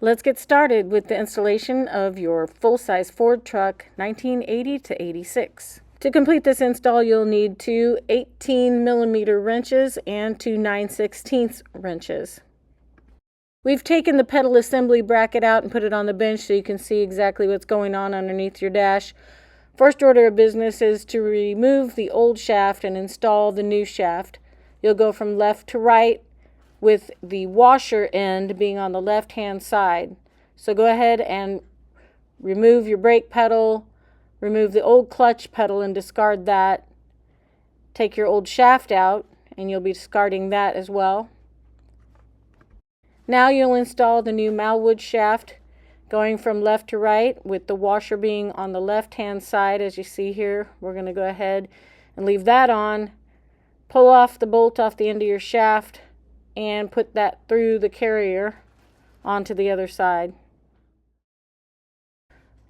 Let's get started with the installation of your full-size Ford truck 1980 to 86. To complete this install, you'll need two 18mm wrenches and two 9/16 wrenches. We've taken the pedal assembly bracket out and put it on the bench so you can see exactly what's going on underneath your dash. First order of business is to remove the old shaft and install the new shaft. You'll go from left to right, with the washer end being on the left-hand side. So go ahead and remove your brake pedal, remove the old clutch pedal and discard that. Take your old shaft out and you'll be discarding that as well. Now you'll install the new Malwood shaft, going from left to right with the washer being on the left-hand side as you see here. We're going to go ahead and leave that on. Pull off the bolt off the end of your shaft and put that through the carrier onto the other side.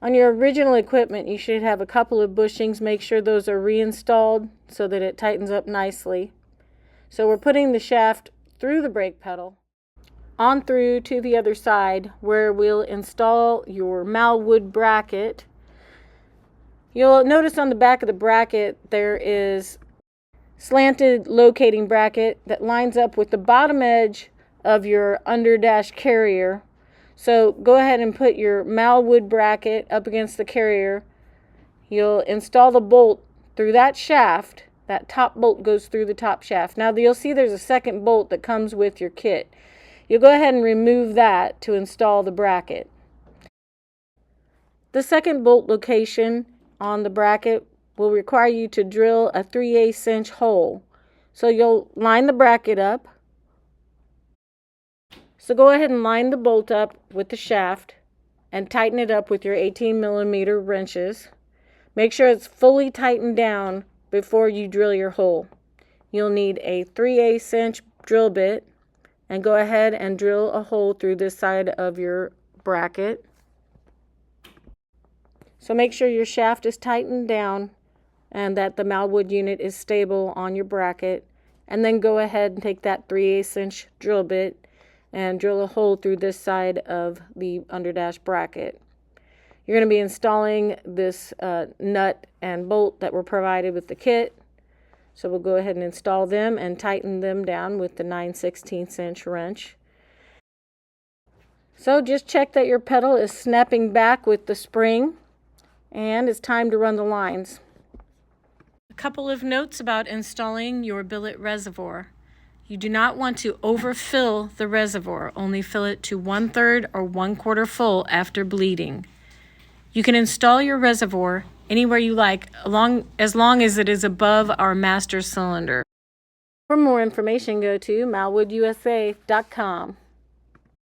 On your original equipment, you should have a couple of bushings. Make sure those are reinstalled so that it tightens up nicely. So we're putting the shaft through the brake pedal, on through to the other side where we'll install your Malwood bracket. You'll notice on the back of the bracket there is slanted locating bracket that lines up with the bottom edge of your underdash carrier. So go ahead and put your Malwood bracket up against the carrier. You'll install the bolt through that shaft. That top bolt goes through the top shaft. Now you'll see there's a second bolt that comes with your kit. You'll go ahead and remove that to install the bracket. The second bolt location on the bracket will require you to drill a 3/8 inch hole. So you'll line the bracket up. So go ahead and line the bolt up with the shaft and tighten it up with your 18mm wrenches. Make sure it's fully tightened down before you drill your hole. You'll need a 3/8 inch drill bit and go ahead and drill a hole through this side of your bracket. So make sure your shaft is tightened down and that the Malwood unit is stable on your bracket, and then go ahead and take that 3/8 inch drill bit and drill a hole through this side of the underdash bracket. You're going to be installing this nut and bolt that were provided with the kit. So we'll go ahead and install them and tighten them down with the 9/16 inch wrench. So just check that your pedal is snapping back with the spring, and it's time to run the lines. A couple of notes about installing your billet reservoir. You do not want to overfill the reservoir, only fill it to 1/3 or 1/4 full after bleeding. You can install your reservoir anywhere you like, as long as it is above our master cylinder. For more information, go to malwoodusa.com.